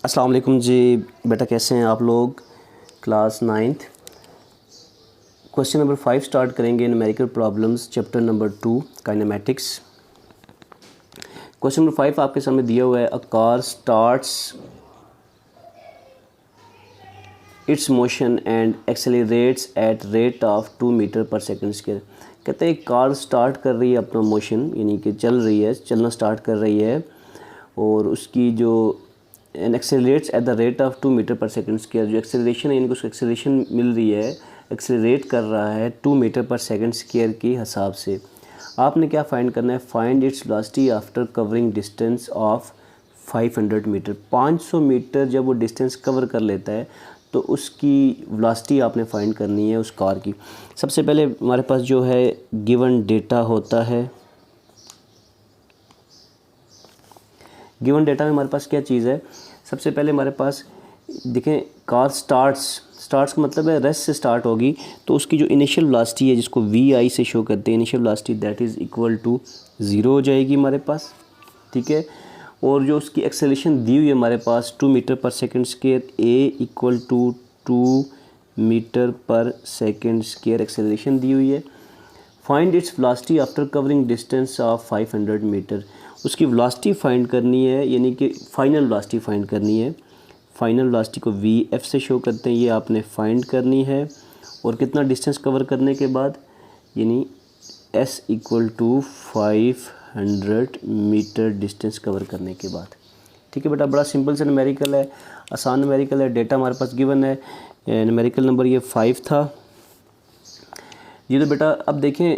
अस्सलाम वालेकुम जी। बेटा कैसे हैं आप लोग? Class 9th question number 5 start करेंगे। Numerical problems chapter number 2 kinematics. Question number 5 आपके सामने दिया हुआ है। A car starts its motion and accelerates at rate of 2 metre पर सेकेंड स्क्वायर। कहते हैं कार स्टार्ट कर रही है अपना मोशन, यानी कि चल रही है, चलना स्टार्ट कर रही है, और उसकी जो and accelerates at the rate of 2 metre पर सेकेंड स्क्वायर, जो एक्सेलरेशन है यानी कि उसको एक्सेलरेशन मिल रही है, एक्सेलरेट कर रहा है 2 मीटर पर सेकेंड स्क्वायर के हिसाब से। आपने क्या फाइंड करना है? Find its velocity after covering distance of 500 metre. 500 metre जब वो डिस्टेंस कवर कर लेता है तो उसकी वेलोसिटी आपने फाइंड करनी है उस कार की। सबसे पहले हमारे पास जो है गिवन डेटा होता है। गिवन डेटा में हमारे पास क्या चीज़ है? सबसे पहले हमारे पास देखें, कार स्टार्ट्स का मतलब है रेस्ट से स्टार्ट होगी, तो उसकी जो इनिशियल वेलोसिटी है जिसको वी आई से शो करते हैं, initial velocity that is equal to 0 हो जाएगी हमारे पास, ठीक है। और जो उसकी एक्सेलरेशन दी हुई है हमारे पास 2 मीटर पर second square, a equal to 2 metre पर सेकेंड स्क्वायर एक्सेलरेशन दी हुई है। Find its velocity after covering distance of 500 metre. उसकी वेलोसिटी फाइंड करनी है, यानी कि फाइनल वेलोसिटी फाइंड करनी है। फाइनल वेलोसिटी को वी एफ से शो करते हैं, ये आपने फाइंड करनी है। और कितना डिस्टेंस कवर करने के बाद, यानी s equal to 500 metre distance cover करने के बाद, ठीक है बेटा। बड़ा सिंपल से न्यूमेरिकल है, आसान न्यूमेरिकल है। डेटा हमारे पास गिवन है, न्यूमेरिकल नंबर ये 5 था ये। तो बेटा अब देखें,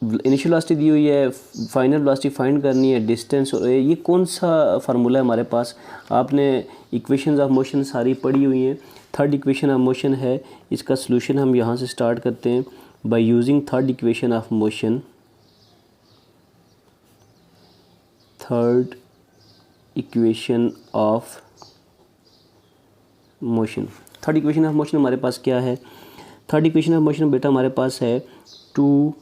इनिशियल वेलोसिटी दी हुई है, फाइनल वेलोसिटी फाइंड करनी है, डिस्टेंस, और ये कौन सा फार्मूला है हमारे पास? आपने इक्वेशंस ऑफ मोशन सारी पढ़ी हुई हैं। थर्ड इक्वेशन ऑफ मोशन है, इसका सॉल्यूशन हम यहाँ से स्टार्ट करते हैं by using third equation of motion. Third equation of motion, third equation of motion हमारे पास क्या है? थर्ड इक्वेशन ऑफ मोशन बेटा हमारे पास है 2as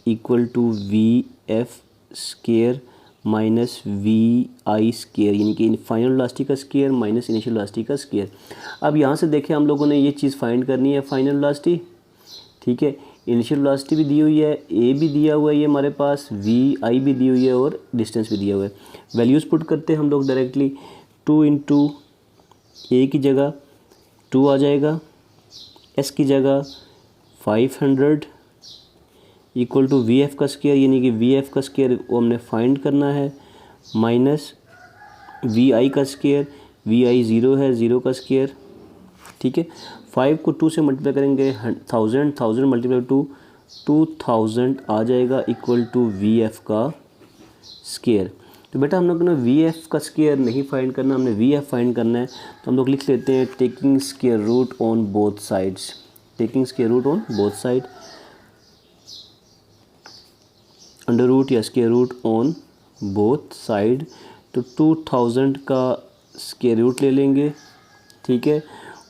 equal to v f square minus v i square, यानी कि फाइनल वेलोसिटी का स्केयर माइनस इनिशियल वेलोसिटी का स्केयर। अब यहाँ से देखें, हम लोगों ने ये चीज़ फाइंड करनी है, फाइनल वेलोसिटी, ठीक है। इनिशियल वेलोसिटी भी दी हुई है, ए भी दिया हुआ है ये हमारे पास, वी आई भी दी हुई है, और डिस्टेंस भी दिया हुआ है। वैल्यूज़ पुट करते हैं हम लोग डायरेक्टली। 2 इंटू ए की जगह 2 आ जाएगा, एस की जगह 500 इक्वल टू वी एफ का स्केयर, यानी कि वी एफ का स्केयर वो हमने फाइंड करना है, माइनस वी आई का स्केयर, वी आई 0 है, 0 का स्केयर, ठीक है। 5 को 2 से मल्टीप्लाई करेंगे, 1000 मल्टीप्लाई 2 2000 आ जाएगा, इक्वल टू वी एफ का स्केयर। तो बेटा हम लोग ने वी एफ का स्केयर नहीं फाइंड करना, हमने वी एफ फाइंड करना है। तो हम लोग लिख लेते हैं taking square root on both sides, taking square root on both side, under root या square root on both side. तो 2000 का स्केयर रूट ले लेंगे, ठीक है,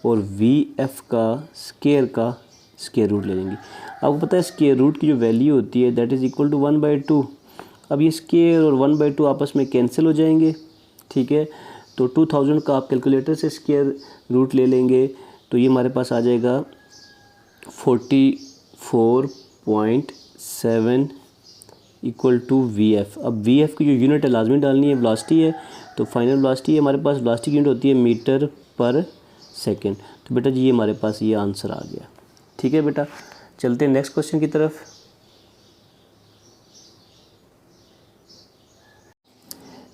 और वी एफ का स्केयर रूट ले लेंगे। आपको पता है स्केयर रूट की जो वैल्यू होती है दैट इज़ इक्वल टू 1/2। अब ये स्केयर और 1/2 आपस में कैंसिल हो जाएंगे, ठीक है। तो 2000 का आप कैलकुलेटर से स्केयर रूट ले लेंगे, तो ये हमारे पास आ जाएगा 44.7 इक्वल टू वी एफ। अब वी एफ की जो यूनिट है लाजमी डालनी है, वेलोसिटी है, तो फाइनल वेलोसिटी है हमारे पास, वेलोसिटी की यूनिट होती है मीटर पर सेकेंड। तो बेटा जी ये हमारे पास ये आंसर आ गया, ठीक है बेटा। चलते हैं नेक्स्ट क्वेश्चन की तरफ।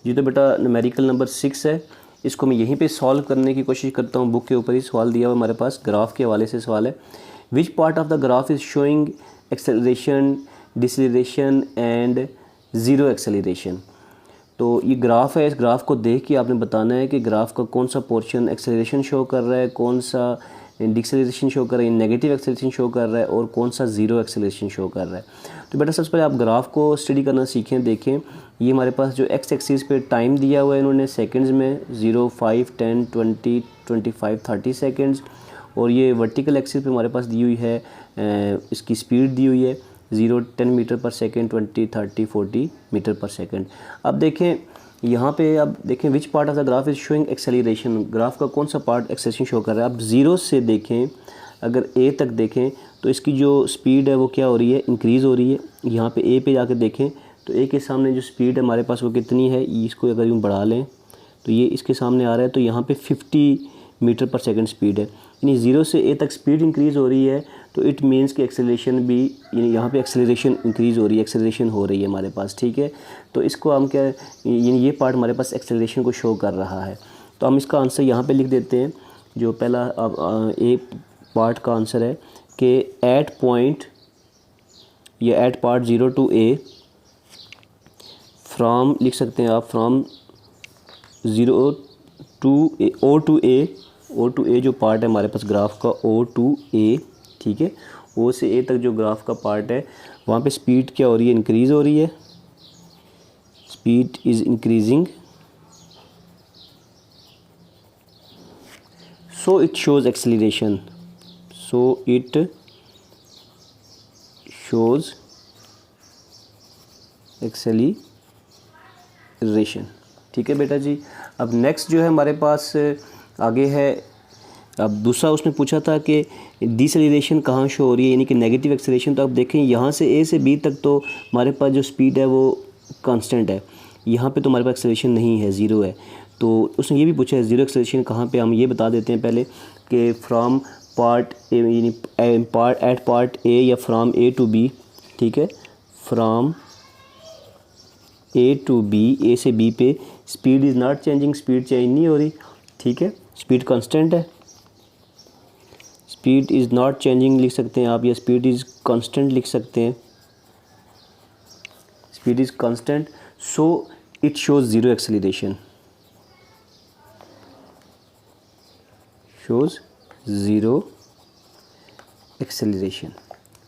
जी तो बेटा न्यूमेरिकल नंबर 6 है, इसको मैं यहीं पे सॉल्व करने की कोशिश करता हूँ। बुक के ऊपर ही सवाल दिया हुआ हमारे पास, ग्राफ के हवाले से सवाल है। Which part of the graph is showing acceleration, deceleration and zero acceleration. तो ये ग्राफ है, इस ग्राफ को देख के आपने बताना है कि ग्राफ का कौन सा पोर्शन एक्सेलरेशन शो कर रहा है, कौन सा डिक्सेलरेशन शो कर रहा है, नेगेटिव एक्सेलरेशन शो कर रहा है, और कौन सा ज़ीरो एक्सेलरेशन शो कर रहा है। तो बेटा सबसे पहले आप ग्राफ को स्टडी करना सीखें। देखें ये हमारे पास जो एक्स एक्सिस पे टाइम दिया हुआ है इन्होंने सेकंड्स में, 0, 5, 10, 20, 25, 30 सेकंड्स, और ये वर्टिकल एक्सिस पे हमारे पास दी हुई है इसकी स्पीड दी हुई है 0, 10 मीटर पर सेकेंड, 20, 30, 40 मीटर पर सेकेंड। अब देखें यहाँ पे अब देखें विच part of the graph is showing acceleration, graph का कौन सा पार्ट एक्सेलरेशन शो कर रहा है। अब ज़ीरो से देखें, अगर ए तक देखें तो इसकी जो स्पीड है वो क्या हो रही है, इंक्रीज़ हो रही है। यहाँ पे ए पे जाके देखें तो ए के सामने जो स्पीड है हमारे पास वो कितनी है, इसको अगर यूँ बढ़ा लें तो ये इसके सामने आ रहा है, तो यहाँ पे 50 मीटर पर सेकंड स्पीड है, यानी ज़ीरो से ए तक स्पीड इंक्रीज़ हो रही है। तो इट मीन्स कि एक्सेलरेशन भी, यानी यहाँ पे एक्सेलरेशन इंक्रीज़ हो रही है, एक्सेलरेशन हो रही है हमारे पास, ठीक है। तो इसको हम क्या, यानी ये पार्ट हमारे पास एक्सेलरेशन को शो कर रहा है। तो हम इसका आंसर यहाँ पे लिख देते हैं। जो पहला ए पार्ट का आंसर है कि एट पॉइंट या at part 0 to a from, लिख सकते हैं आप from 0 to a, O to A जो पार्ट है हमारे पास ग्राफ का O to A, ठीक है। O से A तक जो ग्राफ का पार्ट है वहाँ पे स्पीड क्या हो रही है, इंक्रीज़ हो रही है, speed is increasing, so it shows acceleration, so it shows acceleration, ठीक है बेटा जी। अब नेक्स्ट जो है हमारे पास आगे है, अब दूसरा उसने पूछा था कि डिसेलेरेशन कहाँ शो हो रही है, यानी कि नेगेटिव एक्सेलरेशन। तो आप देखें यहाँ से ए से बी तक तो हमारे पास जो स्पीड है वो कांस्टेंट है, यहाँ पे तो हमारे पास एक्सेलरेशन नहीं है, ज़ीरो है। तो उसने ये भी पूछा है ज़ीरो एक्सेलरेशन कहाँ पे, हम ये बता देते हैं पहले कि फ्राम पार्ट ए, यानी एट पार्ट ए या फ्राम ए टू बी, ठीक है, फ्राम ए टू बी, ए से बी पे speed is not changing, speed change नहीं हो रही, ठीक है, स्पीड कांस्टेंट है, स्पीड इज़ नॉट चेंजिंग लिख सकते हैं आप, या स्पीड इज़ कांस्टेंट लिख सकते हैं, speed is constant, so it shows zero acceleration, shows zero acceleration,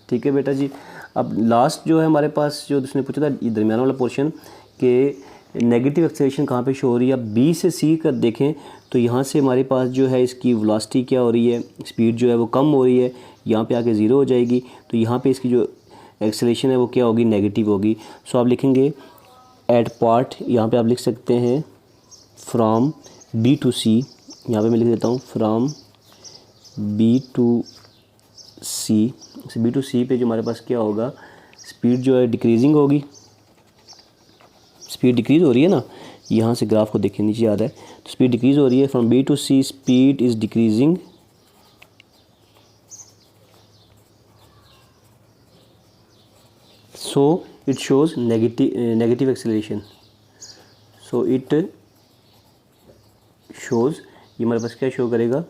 ठीक है बेटा जी। अब लास्ट जो है हमारे पास, जो उसने पूछा था दरमियाना वाला पोर्शन कि नेगेटिव एक्सेलरेशन कहाँ पे शो हो रही है। अब बी से सी कर देखें तो यहाँ से हमारे पास जो है इसकी वेलोसिटी क्या हो रही है, स्पीड जो है वो कम हो रही है, यहाँ पे आके ज़ीरो हो जाएगी। तो यहाँ पे इसकी जो एक्सेलरेशन है वो क्या होगी, नेगेटिव होगी। सो आप लिखेंगे एट पार्ट, यहाँ पे आप लिख सकते हैं फ्राम बी टू सी, यहाँ पे मैं लिख देता हूँ from B to C, B to C पे जो हमारे पास क्या होगा, स्पीड जो है डिक्रीजिंग होगी, स्पीड डिक्रीज़ हो रही है ना, यहाँ से ग्राफ को देखें नीचे आ रहा है, तो स्पीड डिक्रीज़ हो रही है, from B to C speed is decreasing, so it shows negative acceleration, so it shows, ये हमारे पास क्या शो करेगा,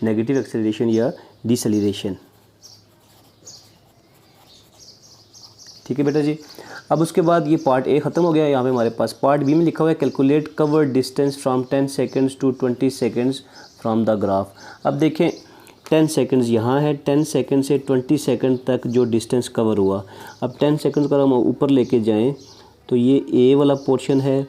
नेगेटिव एक्सेलरेशन या डिसेलरेशन, ठीक है बेटा जी। अब उसके बाद ये पार्ट ए ख़त्म हो गया। यहाँ पे हमारे पास पार्ट बी में लिखा हुआ है calculate cover distance from 10 seconds to 20 seconds from the graph. अब देखें 10 सेकंड्स यहाँ है, 10 सेकंड से 20 सेकंड तक जो डिस्टेंस कवर हुआ। अब 10 सेकंड का हम ऊपर लेके जाएं तो ये ए वाला पोर्शन है,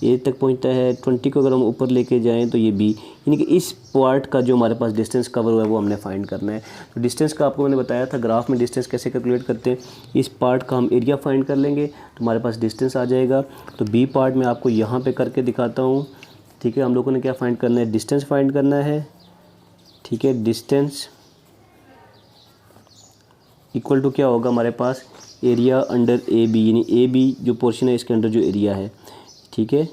ए तक पहुंचता है। 20 को अगर हम ऊपर लेके जाएं तो ये बी, यानी कि इस पार्ट का जो हमारे पास डिस्टेंस कवर हुआ है वो हमने फाइंड करना है। तो डिस्टेंस का आपको मैंने बताया था ग्राफ में डिस्टेंस कैसे कैलकुलेट करते हैं। इस पार्ट का हम एरिया फाइंड कर लेंगे तो हमारे पास डिस्टेंस आ जाएगा। तो बी पार्ट में आपको यहाँ पे करके दिखाता हूँ, ठीक है। हम लोगों ने क्या फाइंड करना है, डिस्टेंस फाइंड करना है, ठीक है। डिस्टेंस इक्वल टू क्या होगा हमारे पास, एरिया अंडर ए बी, यानी ए बी जो पोर्शन है इसके अंडर जो एरिया है, ठीक है,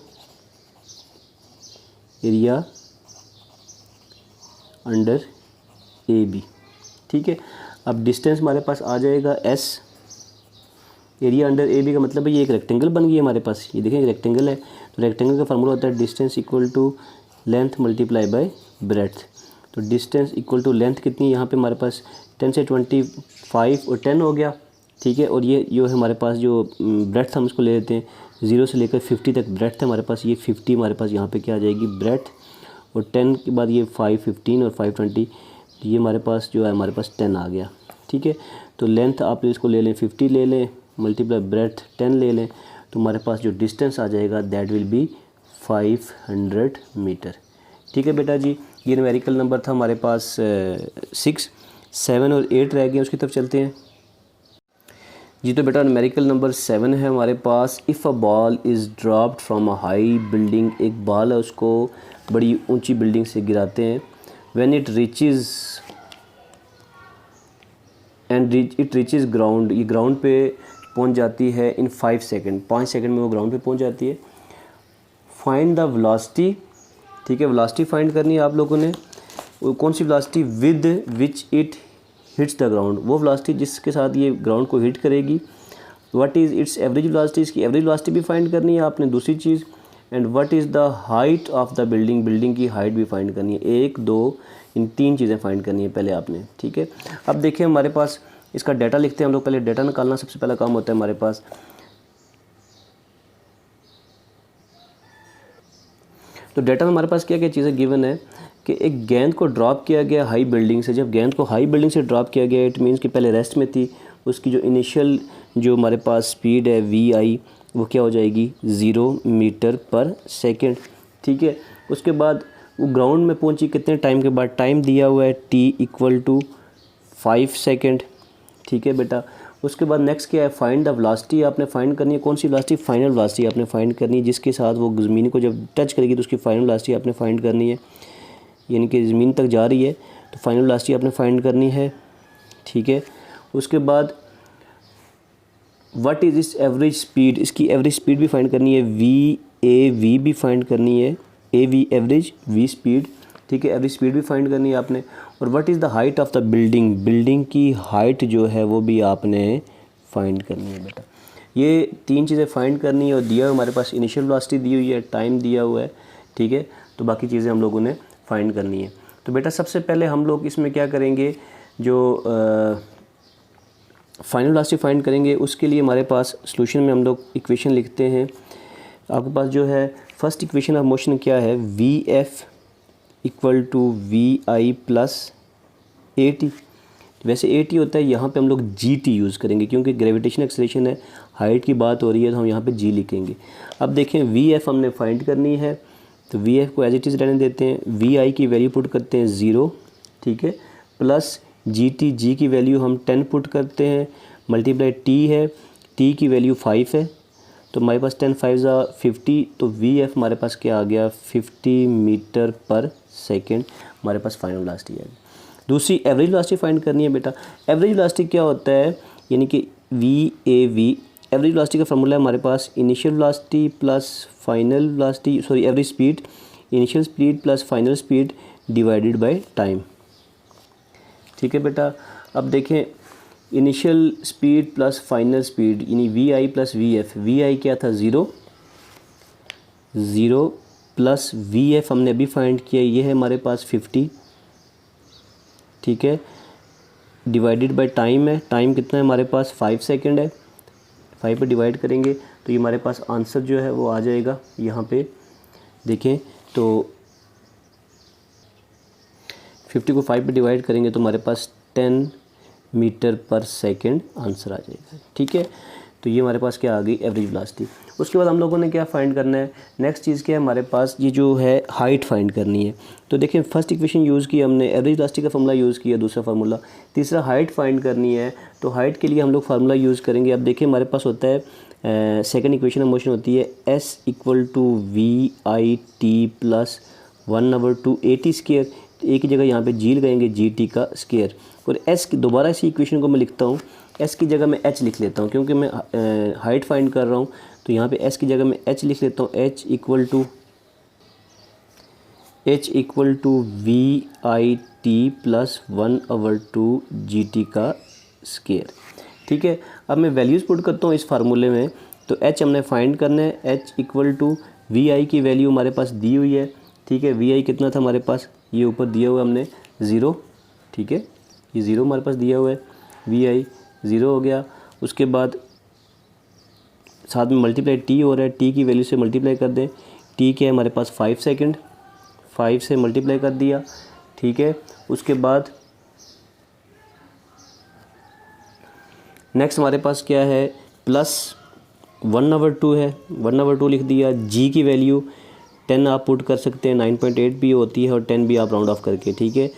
एरिया अंडर ए बी, ठीक है। अब डिस्टेंस हमारे पास आ जाएगा s, area under A B का मतलब है ये एक रेक्टेंगल बन गई है हमारे पास। ये देखें रेक्टेंगल है, तो रेक्टेंगल का फार्मूला होता है distance equal to length multiply by breadth. तो डिस्टेंस इक्वल टू लेंथ कितनी है यहाँ पे हमारे पास 10 से 25 और 10 हो गया, ठीक है। और ये जो है हमारे पास जो ब्रेड्थ हम इसको ले लेते हैं 0 से लेकर 50 तक ब्रेड्थ है हमारे पास। ये 50 हमारे पास यहाँ पे क्या आ जाएगी ब्रेड्थ, और 10 के बाद ये 5 15 और 5 20, तो ये हमारे पास जो है हमारे पास 10 आ गया, ठीक है। तो लेंथ आप इसको ले लें 50 ले लें, मल्टीप्लाई ब्रेड्थ 10 ले लें, तो हमारे पास जो डिस्टेंस आ जाएगा दैट विल बी 500 मीटर, ठीक है बेटा जी। ये न्यूमेरिकल नंबर था हमारे पास 6, 7 और 8 रह गए, उसकी तरफ चलते हैं। जी तो बेटा न्यूमेरिकल नंबर 7 है हमारे पास। If a ball is dropped from a high building, एक बॉल है उसको बड़ी ऊंची बिल्डिंग से गिराते हैं। व्हेन इट रीचेज़ ग्राउंड, ये ग्राउंड पे पहुंच जाती है इन 5 सेकेंड, 5 सेकेंड में वो ग्राउंड पे पहुंच जाती है। फाइंड द वेलोसिटी, ठीक है, वेलोसिटी फाइंड करनी है आप लोगों ने। कौन सी velocity? With which it hits the ground, वो वेलोसिटी जिसके साथ ये ग्राउंड को हिट करेगी। What is its average velocity, इसकी एवरेज वेलोसिटी भी फाइंड करनी है आपने, दूसरी चीज़। And what is the height of the building, building की हाइट भी फाइंड करनी है। 1 2 इन 3 चीज़ें फाइंड करनी है पहले आपने, ठीक है। अब देखिए हमारे पास इसका डाटा लिखते हैं हम लोग। पहले डाटा निकालना सबसे पहला काम होता है हमारे पास। तो डाटा में हमारे पास क्या क्या चीज़ें गिवन है कि एक गेंद को ड्रॉप किया गया हाई बिल्डिंग से। जब गेंद को हाई बिल्डिंग से ड्रॉप किया गया, इट मीन्स कि पहले रेस्ट में थी, उसकी जो इनिशियल जो हमारे पास स्पीड है VI, वो क्या हो जाएगी? 0 मीटर पर सेकेंड, ठीक है। उसके बाद वो ग्राउंड में पहुंची कितने टाइम के बाद? टाइम दिया हुआ है T = 5 सेकेंड, ठीक है बेटा। उसके बाद नेक्स्ट क्या है? फाइंड द वेलोसिटी आपने फाइंड करनी है। कौन सी वेलोसिटी? फाइनल वेलोसिटी आपने फाइंड करनी है, जिसके साथ वो ज़मीन को जब टच करेगी तो उसकी फाइनल वेलोसिटी आपने फाइंड करनी है, यानी कि ज़मीन तक जा रही है तो फाइनल वेलोसिटी आपने फाइंड करनी है, ठीक है। उसके बाद व्हाट इज़ इस एवरेज स्पीड, इसकी एवरेज स्पीड भी फाइंड करनी है। VAV भी फाइंड करनी है, AV एवरेज, V स्पीड, ठीक है। एवरेज स्पीड भी फाइंड करनी है आपने। और what is the height of the building, building की हाइट जो है वो भी आपने फाइंड करनी है बेटा। ये 3 चीज़ें फाइंड करनी है। और दिया हुआ हमारे पास इनिशियल वेलोसिटी दी हुई है, टाइम दिया हुआ है, ठीक है। तो बाकी चीज़ें हम लोगों ने फाइंड करनी है। तो बेटा सबसे पहले हम लोग इसमें क्या करेंगे, जो फाइनल वेलोसिटी फाइंड करेंगे उसके लिए हमारे पास सॉल्यूशन में हम लोग इक्वेशन लिखते हैं। आपके पास जो है फर्स्ट इक्वेशन ऑफ मोशन क्या है? VF = VI + AT। वैसे AT होता है, यहाँ पे हम लोग GT यूज़ करेंगे क्योंकि ग्रेविटेशन एक्सेलरेशन है, हाइट की बात हो रही है तो हम यहाँ पे G लिखेंगे। अब देखें VF हमने फाइंड करनी है तो VF को एज इट इज़ रहने देते हैं। VI की वैल्यू पुट करते हैं 0, ठीक है, प्लस GT, G की वैल्यू हम 10 पुट करते हैं, मल्टीप्लाई T है, T की वैल्यू 5 है तो हमारे पास 10 5 = 50, तो VF हमारे पास क्या आ गया? 50 मीटर पर सेकेंड हमारे पास फाइनल वेलोसिटी है। दूसरी एवरेज वेलोसिटी फाइंड करनी है बेटा। एवरेज वेलोसिटी क्या होता है? यानी कि VAV, एवरेज वेलोसिटी का फार्मूला है हमारे पास initial velocity plus final velocity, sorry average speed, initial speed plus final speed divided by time, ठीक है बेटा। अब देखें initial speed plus final speed यानी VI + VF। VI क्या था? 0 प्लस VF हमने अभी फाइंड किया, ये है हमारे पास 50, ठीक है, डिवाइडेड बाय टाइम है। टाइम कितना है हमारे पास? 5 सेकेंड है। 5 पे डिवाइड करेंगे तो ये हमारे पास आंसर जो है वो आ जाएगा। यहाँ पे देखें तो 50 को 5 पे डिवाइड करेंगे तो हमारे पास 10 मीटर पर सेकेंड आंसर आ जाएगा, ठीक है। तो ये हमारे पास क्या आ गई? Average velocity. उसके बाद हम लोगों ने क्या फाइंड करना है? नेक्स्ट चीज़ क्या है हमारे पास? ये जो है हाइट फाइंड करनी है। तो देखिए फर्स्ट इक्वेशन यूज़ की हमने, एवरेज वेलोसिटी का फार्मूला यूज़ किया, दूसरा फार्मूला। तीसरा हाइट फाइंड करनी है तो हाइट के लिए हम लोग फार्मूला यूज़ करेंगे। अब देखिए हमारे पास होता है सेकेंड इक्वेशन ऑफ मोशन होती है S = VIT + 1/2 AT²। एक ही जगह यहाँ पे G लगाएंगे, GT का स्क्वायर। और S की दोबारा इसी इक्वेशन को मैं लिखता हूँ, S की जगह मैं H लिख लेता हूँ क्योंकि मैं हाइट फाइंड कर रहा हूँ। तो यहाँ पे S की जगह मैं H लिख लेता हूँ। H = VIT + 1/2 GT का स्क्वायर, ठीक है। अब मैं वैल्यूज़ पुट करता हूँ इस फार्मूले में। तो H हमने फाइंड करना है। H = VI की वैल्यू हमारे पास दी हुई है, ठीक है। VI कितना था हमारे पास? ये ऊपर दिया हुआ हमने 0, ठीक है, ये 0 हमारे पास दिया हुआ है। VI 0 हो गया। उसके बाद साथ में मल्टीप्लाई T हो रहा है, T की वैल्यू से मल्टीप्लाई कर दें। T क्या है हमारे पास? 5 सेकेंड, 5 से मल्टीप्लाई कर दिया, ठीक है। उसके बाद नेक्स्ट हमारे पास क्या है? प्लस 1/2 है, 1/2 लिख दिया। G की वैल्यू 10 आप पुट कर सकते हैं, 9.8 भी होती है और 10 भी आप राउंड ऑफ करके, ठीक है,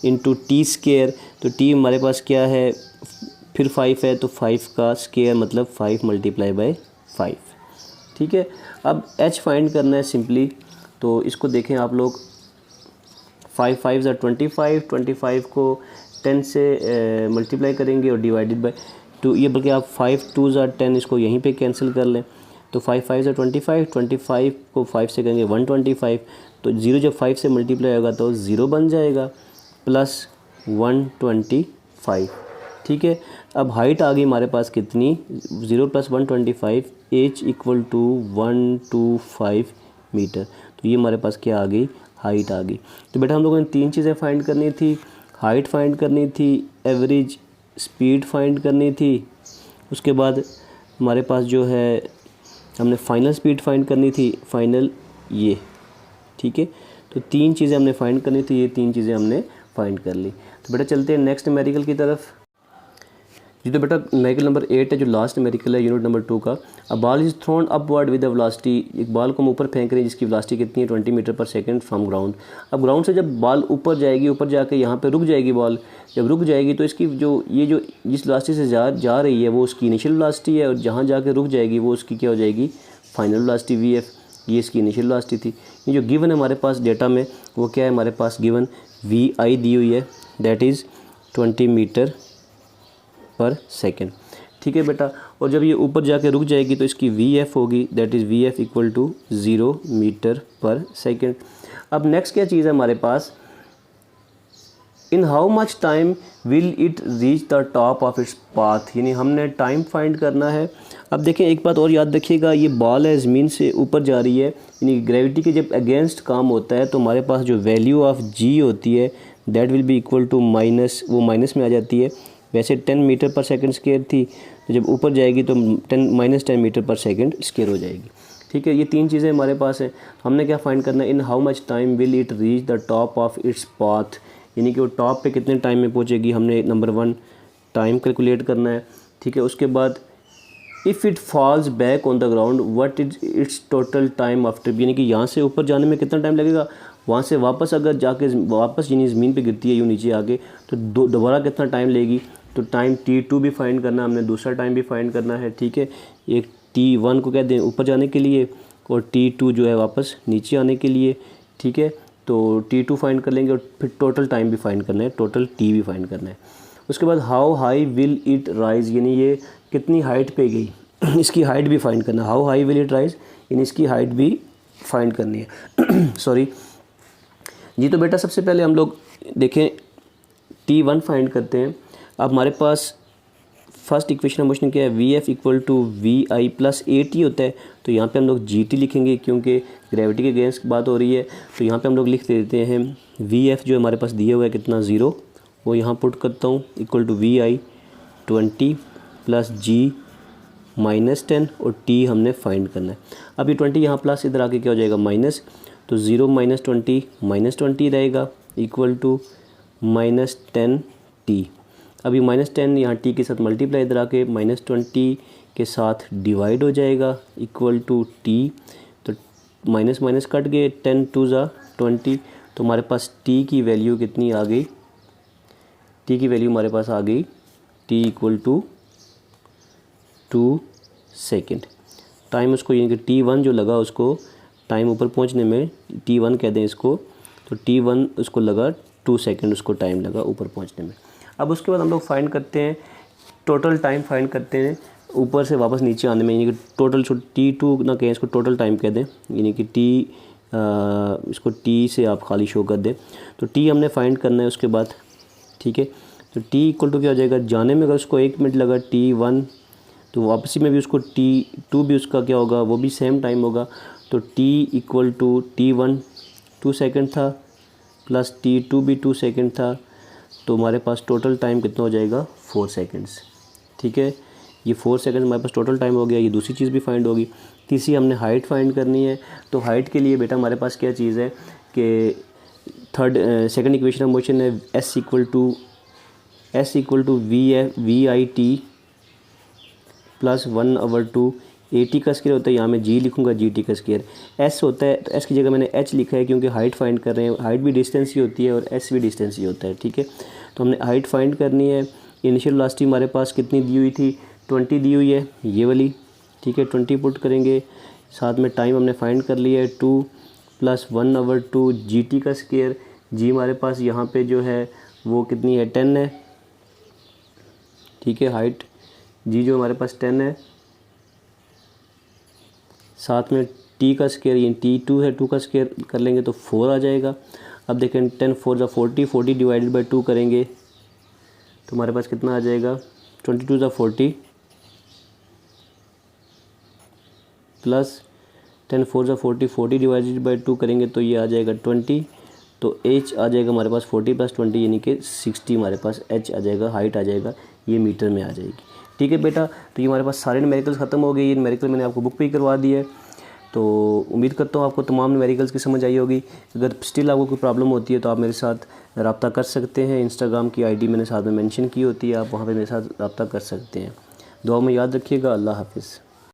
इंटू T²। तो T हमारे पास क्या है? फिर 5 है तो 5 का स्क्वायर मतलब 5 मल्टीप्लाई बाय 5, ठीक है। अब h फाइंड करना है सिंपली, तो इसको देखें आप लोग, 5 5 ज़ा 25, 25 को 10 से मल्टीप्लाई करेंगे और डिवाइडेड बाय 2, ये बल्कि आप 5 2 ज़ा 10 इसको यहीं पे कैंसिल कर लें, तो 5 5 ज़ा 25, 25 को 5 से करेंगे 125, तो 0 जब 5 से मल्टीप्लाई होगा तो 0 बन जाएगा प्लस 125, ठीक है। अब हाइट आ गई हमारे पास कितनी, 0 + 125, h = 125 मीटर, तो ये हमारे पास क्या आ गई, हाइट आ गई। तो बेटा हम लोगों ने 3 चीज़ें फाइंड करनी थी, हाइट फाइंड करनी थी, एवरेज स्पीड फाइंड करनी थी, उसके बाद हमारे पास जो है हमने फाइनल स्पीड फाइंड करनी थी, फाइनल ये, ठीक है। तो 3 चीज़ें हमने फाइंड करनी थी, ये 3 चीज़ें हमने फाइंड कर ली। तो बेटा चलते हैं नेक्स्ट न्यूमेरिकल की तरफ जी। तो बेटा न्यूमेरिकल नंबर 8 है, जो लास्ट न्यूमेरिकल है यूनिट नंबर 2 का। अ ball is thrown upward with the velocity, एक बॉल को हम ऊपर फेंक रहे हैं जिसकी वेलोसिटी कितनी है, 20 मीटर पर सेकंड फ्रॉम ग्राउंड। अब ग्राउंड से जब बॉल ऊपर जाएगी, ऊपर जाके यहाँ पे रुक जाएगी बॉल, जब रुक जाएगी तो इसकी जो जिस वेलोसिटी से जा रही है वो उसकी इनिशियल वेलोसिटी है, और जहाँ जाके रुक जाएगी वो उसकी क्या हो जाएगी, फाइनल वेलोसिटी VF, ये इसकी इनिशियल वेलोसिटी थी। ये जो गिवन है हमारे पास डेटा में वो क्या है, हमारे पास गिवन VI दी हुई है, दैट इज़ 20 मीटर पर सेकेंड, ठीक है बेटा। और जब ये ऊपर जाके रुक जाएगी तो इसकी VF होगी, दैट इज़ VF = 0 मीटर पर सेकेंड। अब नेक्स्ट क्या चीज़ है हमारे पास, in how much time will it reach the top of its path, यानी हमने टाइम फाइंड करना है। अब देखें एक बात और याद रखिएगा, ये बॉल है ज़मीन से ऊपर जा रही है, यानी ग्रेविटी के जब अगेंस्ट काम होता है तो हमारे पास जो वैल्यू ऑफ G होती है that will be equal to minus, वो माइनस में आ जाती है। वैसे 10 मीटर पर सेकंड स्क्वायर थी, तो जब ऊपर जाएगी तो -10 मीटर पर सेकंड स्क्वायर हो जाएगी, ठीक है। ये 3 चीज़ें हमारे पास हैं। हमने क्या फाइंड करना है, इन how much time will it reach the top of its path, यानी कि वो टॉप पे कितने टाइम में पहुंचेगी, हमने नंबर 1 टाइम कैलकुलेट करना है, ठीक है। उसके बाद if it falls back on the ground what is it's total time after, यानी कि यहाँ से ऊपर जाने में कितना टाइम लगेगा, वहाँ से वापस अगर जाके वापस यानी ज़मीन पे गिरती है यूँ नीचे आके तो दोबारा कितना टाइम लेगी, तो टाइम T2 भी फाइंड करना है हमने, दूसरा टाइम भी फाइंड करना है, ठीक है। एक T1 को कहते हैं ऊपर जाने के लिए और T2 जो है वापस नीचे आने के लिए, ठीक है। तो T2 फाइंड कर लेंगे और फिर टोटल टाइम भी फाइंड करना है, टोटल T भी फाइंड करना है। उसके बाद how high will it rise, यानी ये कितनी हाइट पे गई इसकी हाइट भी फाइंड करना है, how high will it rise, यानी इसकी हाइट भी फाइंड करनी है सॉरी जी। तो बेटा सबसे पहले हम लोग देखें T1 फाइंड करते हैं। अब हमारे पास फर्स्ट इक्वेशन का क्वेश्चन क्या है, VF = VI + AT होता है, तो यहाँ पे हम लोग GT लिखेंगे क्योंकि ग्रेविटी के अगेंस्ट बात हो रही है। तो यहाँ पे हम लोग लिख देते हैं VF जो हमारे पास दिया हुआ है कितना 0, वो यहाँ पुट करता हूँ, = VI 20 + G -10 और T हमने फाइंड करना है। अब ये 20 यहाँ प्लस, इधर आके क्या हो जाएगा माइनस, तो 0 - 20 रहेगा = -10T। अभी -10 यहाँ T के साथ मल्टीप्लाई, इधर आके -20 के साथ डिवाइड हो जाएगा = T, तो माइनस माइनस कट गए, 10 2 ज़ा 20, तो हमारे पास T की वैल्यू कितनी आ गई, T की वैल्यू हमारे पास आ गई T = 2 सेकेंड। टाइम उसको यानी कि T1 जो लगा उसको टाइम ऊपर पहुंचने में, T1 कह दें इसको, तो T1 उसको लगा 2 सेकेंड, उसको टाइम लगा ऊपर पहुंचने में। अब उसके बाद हम लोग फाइंड करते हैं टोटल टाइम फाइंड करते हैं ऊपर से वापस नीचे आने में, यानी कि टोटल T2 ना कहें, इसको टोटल टाइम कह दें, यानी कि इसको T से आप खाली शो कर दें। तो T हमने फाइंड करना है उसके बाद, ठीक है। तो T = क्या हो जाएगा, जाने में अगर उसको 1 मिनट लगा T1, तो वापसी में भी उसको T2 भी उसका क्या होगा, वो भी सेम टाइम होगा। तो T = T1 2 सेकेंड था प्लस T2 भी 2 सेकेंड था, तो हमारे पास टोटल टाइम कितना हो जाएगा 4 सेकेंड्स, ठीक है। ये 4 सेकेंड हमारे पास टोटल टाइम हो गया। ये दूसरी चीज़ भी फाइंड होगी। तीसरी हमने हाइट फाइंड करनी है। तो हाइट के लिए बेटा हमारे पास क्या चीज़ है कि सेकंड इक्वेशन का मोशन है S = VIT + 1/2 AT का स्क्वायर होता है, यहाँ मैं G लिखूँगा GT का स्क्वायर। S होता है, तो S की जगह मैंने H लिखा है क्योंकि हाइट फाइंड कर रहे हैं, हाइट भी डिस्टेंस ही होती है और S भी डिस्टेंस ही होता है, ठीक है। तो हमने हाइट फाइंड करनी है। इनिशियल वेलोसिटी हमारे पास कितनी दी हुई थी, 20 दी हुई है ये वाली, ठीक है। 20 पुट करेंगे, साथ में टाइम हमने फाइंड कर लिया है 2 + 1/2 GT का स्क्वायर। जी हमारे पास यहाँ पे जो है वो कितनी है, 10 है, ठीक है। हाइट जी जो हमारे पास 10 है, साथ में टी का स्क्वायर ये T2 है, 2 का स्क्वायर कर लेंगे तो 4 आ जाएगा। अब देखें 10 4 = 40, 40 डिवाइडेड बाई 2 करेंगे तो हमारे पास कितना आ जाएगा, 22 = 40 प्लस 10 4 = 40, 40 डिवाइडेड बाई 2 करेंगे तो ये आ जाएगा 20, तो h आ जाएगा हमारे पास 40 + 20 यानी कि 60 हमारे पास h आ जाएगा, हाइट आ जाएगा, ये मीटर में आ जाएगी, ठीक है बेटा। तो ये हमारे पास सारे न्यूमेरिकल्स ख़त्म हो गए। ये न्यूमेरिकल मैंने आपको बुक पे ही करवा दिया है, तो उम्मीद करता हूँ आपको तमाम न्यूमेरिकल्स की समझ आई होगी। अगर स्टिल आपको कोई प्रॉब्लम होती है तो आप मेरे साथ रब्ता कर सकते हैं। इंस्टाग्राम की आईडी मैंने साथ में मेंशन की होती है, आप वहाँ पे मेरे साथ रब्ता कर सकते हैं। दुआ में याद रखिएगा। अल्लाह हाफ़िज़।